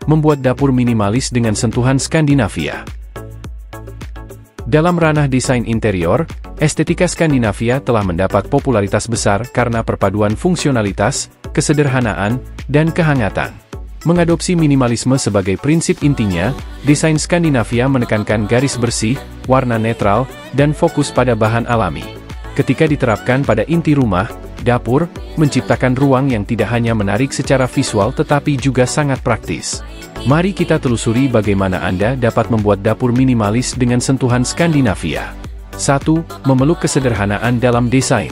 membuat dapur minimalis dengan sentuhan Skandinavia. Dalam ranah desain interior, estetika Skandinavia telah mendapat popularitas besar karena perpaduan fungsionalitas, kesederhanaan, dan kehangatan. Mengadopsi minimalisme sebagai prinsip intinya, desain Skandinavia menekankan garis bersih, warna netral, dan fokus pada bahan alami. Ketika diterapkan pada inti rumah, dapur, menciptakan ruang yang tidak hanya menarik secara visual tetapi juga sangat praktis. Mari kita telusuri bagaimana Anda dapat membuat dapur minimalis dengan sentuhan Skandinavia. 1. Memeluk kesederhanaan dalam desain.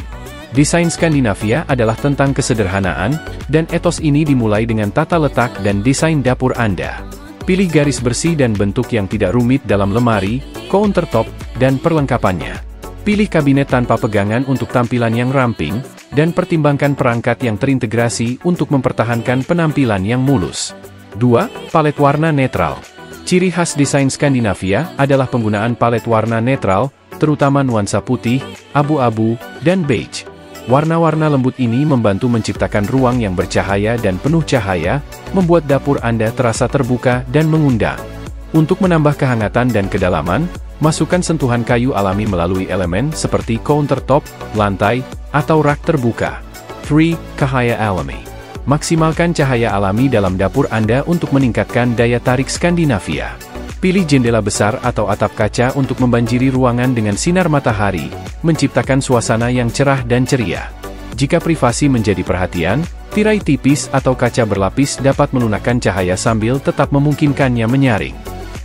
Desain Skandinavia adalah tentang kesederhanaan, dan etos ini dimulai dengan tata letak dan desain dapur Anda. Pilih garis bersih dan bentuk yang tidak rumit dalam lemari, countertop, dan perlengkapannya. Pilih kabinet tanpa pegangan untuk tampilan yang ramping, dan pertimbangkan perangkat yang terintegrasi untuk mempertahankan penampilan yang mulus. 2. Palet warna netral. Ciri khas desain Skandinavia adalah penggunaan palet warna netral, terutama nuansa putih, abu-abu, dan beige. Warna-warna lembut ini membantu menciptakan ruang yang bercahaya dan penuh cahaya, membuat dapur Anda terasa terbuka dan mengundang. Untuk menambah kehangatan dan kedalaman, masukkan sentuhan kayu alami melalui elemen seperti countertop, lantai, atau rak terbuka. 3. Cahaya alami. Maksimalkan cahaya alami dalam dapur Anda untuk meningkatkan daya tarik Skandinavia. Pilih jendela besar atau atap kaca untuk membanjiri ruangan dengan sinar matahari, menciptakan suasana yang cerah dan ceria. Jika privasi menjadi perhatian, tirai tipis atau kaca berlapis dapat melunakkan cahaya sambil tetap memungkinkannya menyaring.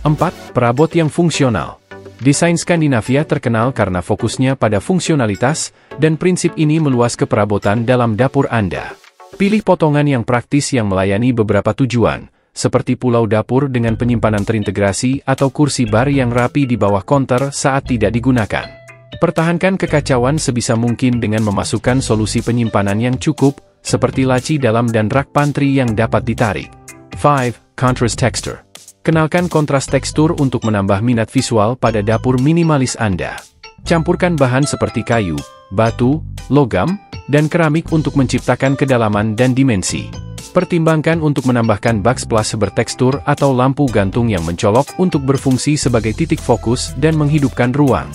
4. Perabot yang fungsional. Desain Skandinavia terkenal karena fokusnya pada fungsionalitas, dan prinsip ini meluas ke perabotan dalam dapur Anda. Pilih potongan yang praktis yang melayani beberapa tujuan, seperti pulau dapur dengan penyimpanan terintegrasi atau kursi bar yang rapi di bawah konter saat tidak digunakan. Pertahankan kekacauan sebisa mungkin dengan memasukkan solusi penyimpanan yang cukup, seperti laci dalam dan rak pantry yang dapat ditarik. 5. Contrast texture. Kenalkan kontras tekstur untuk menambah minat visual pada dapur minimalis Anda. Campurkan bahan seperti kayu, batu, logam, dan keramik untuk menciptakan kedalaman dan dimensi. Pertimbangkan untuk menambahkan backsplash bertekstur atau lampu gantung yang mencolok untuk berfungsi sebagai titik fokus dan menghidupkan ruang.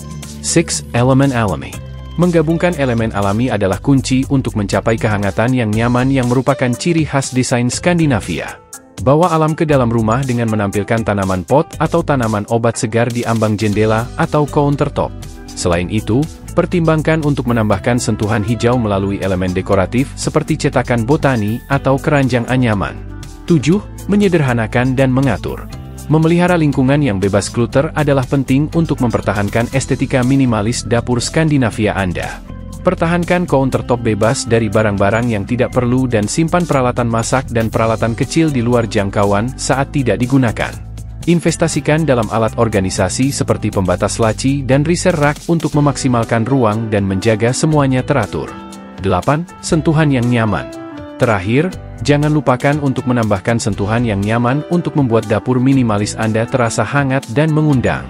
6. Elemen alami. Menggabungkan elemen alami adalah kunci untuk mencapai kehangatan yang nyaman yang merupakan ciri khas desain Skandinavia. Bawa alam ke dalam rumah dengan menampilkan tanaman pot atau tanaman obat segar di ambang jendela atau countertop. Selain itu, pertimbangkan untuk menambahkan sentuhan hijau melalui elemen dekoratif seperti cetakan botani atau keranjang anyaman. 7. Menyederhanakan dan mengatur. Memelihara lingkungan yang bebas clutter adalah penting untuk mempertahankan estetika minimalis dapur Skandinavia Anda. Pertahankan countertop bebas dari barang-barang yang tidak perlu dan simpan peralatan masak dan peralatan kecil di luar jangkauan saat tidak digunakan. Investasikan dalam alat organisasi seperti pembatas laci dan riser rak untuk memaksimalkan ruang dan menjaga semuanya teratur. 8. Sentuhan yang nyaman. Terakhir, jangan lupakan untuk menambahkan sentuhan yang nyaman untuk membuat dapur minimalis Anda terasa hangat dan mengundang.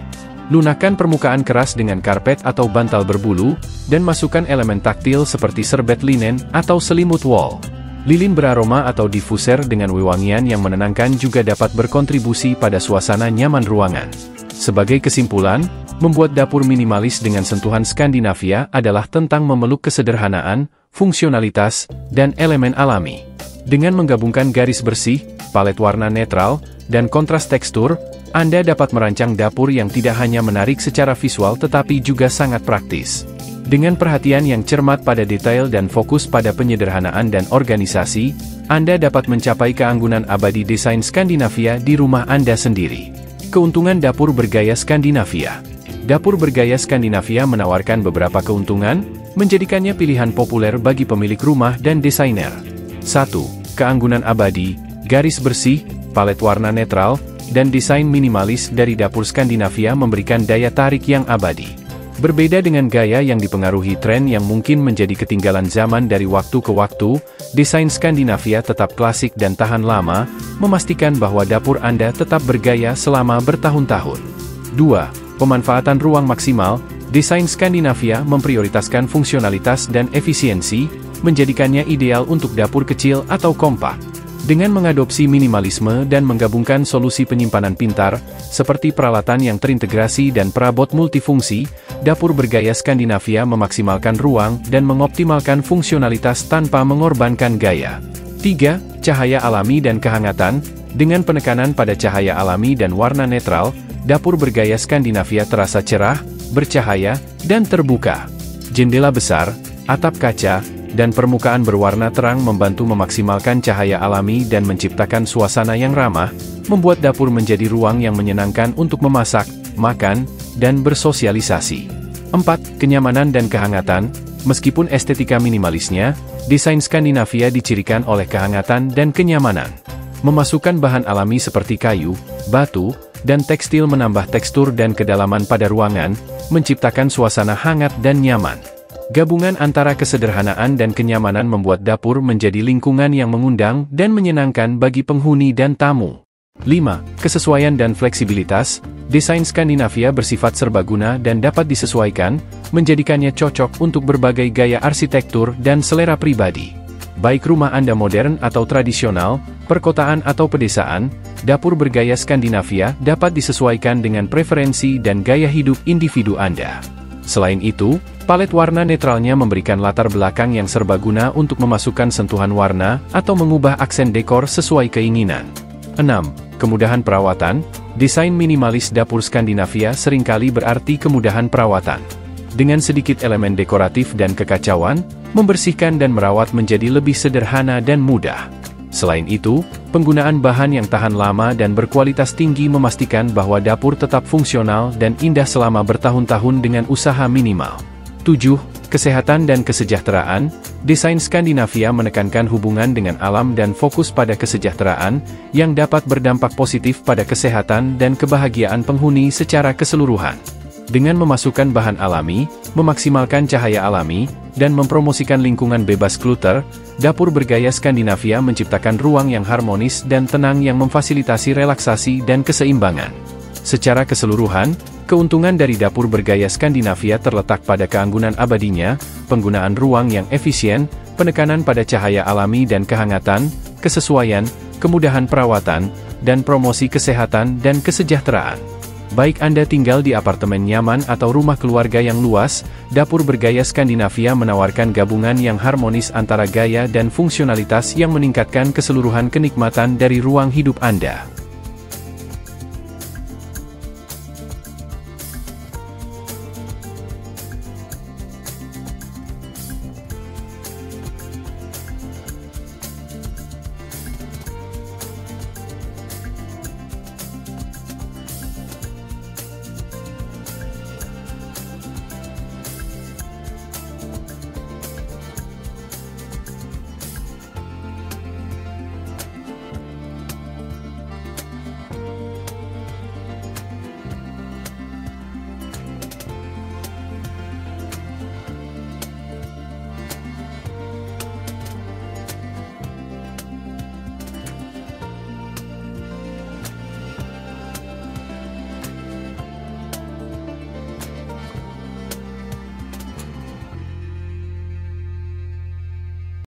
Lunakan permukaan keras dengan karpet atau bantal berbulu, dan masukkan elemen taktil seperti serbet linen atau selimut wall. Lilin beraroma atau diffuser dengan wewangian yang menenangkan juga dapat berkontribusi pada suasana nyaman ruangan. Sebagai kesimpulan, membuat dapur minimalis dengan sentuhan Skandinavia adalah tentang memeluk kesederhanaan, fungsionalitas, dan elemen alami. Dengan menggabungkan garis bersih, palet warna netral, dan kontras tekstur, Anda dapat merancang dapur yang tidak hanya menarik secara visual tetapi juga sangat praktis. Dengan perhatian yang cermat pada detail dan fokus pada penyederhanaan dan organisasi, Anda dapat mencapai keanggunan abadi desain Skandinavia di rumah Anda sendiri. Keuntungan dapur bergaya Skandinavia. Dapur bergaya Skandinavia menawarkan beberapa keuntungan, menjadikannya pilihan populer bagi pemilik rumah dan desainer. 1. Keanggunan abadi, garis bersih, palet warna netral, dan desain minimalis dari dapur Skandinavia memberikan daya tarik yang abadi. Berbeda dengan gaya yang dipengaruhi tren yang mungkin menjadi ketinggalan zaman dari waktu ke waktu, desain Skandinavia tetap klasik dan tahan lama, memastikan bahwa dapur Anda tetap bergaya selama bertahun-tahun. 2. Pemanfaatan ruang maksimal. Desain Skandinavia memprioritaskan fungsionalitas dan efisiensi, menjadikannya ideal untuk dapur kecil atau kompak. Dengan mengadopsi minimalisme dan menggabungkan solusi penyimpanan pintar, seperti peralatan yang terintegrasi dan perabot multifungsi, dapur bergaya Skandinavia memaksimalkan ruang dan mengoptimalkan fungsionalitas tanpa mengorbankan gaya. 3. Cahaya alami dan kehangatan. Dengan penekanan pada cahaya alami dan warna netral, dapur bergaya Skandinavia terasa cerah, bercahaya, dan terbuka. Jendela besar, atap kaca, dan permukaan berwarna terang membantu memaksimalkan cahaya alami dan menciptakan suasana yang ramah, membuat dapur menjadi ruang yang menyenangkan untuk memasak, makan, dan bersosialisasi. 4. Kenyamanan dan kehangatan. Meskipun estetika minimalisnya, desain Skandinavia dicirikan oleh kehangatan dan kenyamanan. Memasukkan bahan alami seperti kayu, batu, dan tekstil menambah tekstur dan kedalaman pada ruangan, menciptakan suasana hangat dan nyaman. Gabungan antara kesederhanaan dan kenyamanan membuat dapur menjadi lingkungan yang mengundang dan menyenangkan bagi penghuni dan tamu. 5. Kesesuaian dan fleksibilitas. Desain Skandinavia bersifat serbaguna dan dapat disesuaikan, menjadikannya cocok untuk berbagai gaya arsitektur dan selera pribadi. Baik rumah Anda modern atau tradisional, perkotaan atau pedesaan, dapur bergaya Skandinavia dapat disesuaikan dengan preferensi dan gaya hidup individu Anda. Selain itu, palet warna netralnya memberikan latar belakang yang serbaguna untuk memasukkan sentuhan warna atau mengubah aksen dekor sesuai keinginan. 6. Kemudahan perawatan. Desain minimalis dapur Skandinavia seringkali berarti kemudahan perawatan. Dengan sedikit elemen dekoratif dan kekacauan, membersihkan dan merawat menjadi lebih sederhana dan mudah. Selain itu, penggunaan bahan yang tahan lama dan berkualitas tinggi memastikan bahwa dapur tetap fungsional dan indah selama bertahun-tahun dengan usaha minimal. 7. Kesehatan dan kesejahteraan. Desain Skandinavia menekankan hubungan dengan alam dan fokus pada kesejahteraan, yang dapat berdampak positif pada kesehatan dan kebahagiaan penghuni secara keseluruhan. Dengan memasukkan bahan alami, memaksimalkan cahaya alami, dan mempromosikan lingkungan bebas kluter, dapur bergaya Skandinavia menciptakan ruang yang harmonis dan tenang yang memfasilitasi relaksasi dan keseimbangan. Secara keseluruhan, keuntungan dari dapur bergaya Skandinavia terletak pada keanggunan abadinya, penggunaan ruang yang efisien, penekanan pada cahaya alami dan kehangatan, kesesuaian, kemudahan perawatan, dan promosi kesehatan dan kesejahteraan. Baik Anda tinggal di apartemen nyaman atau rumah keluarga yang luas, dapur bergaya Skandinavia menawarkan gabungan yang harmonis antara gaya dan fungsionalitas yang meningkatkan keseluruhan kenikmatan dari ruang hidup Anda.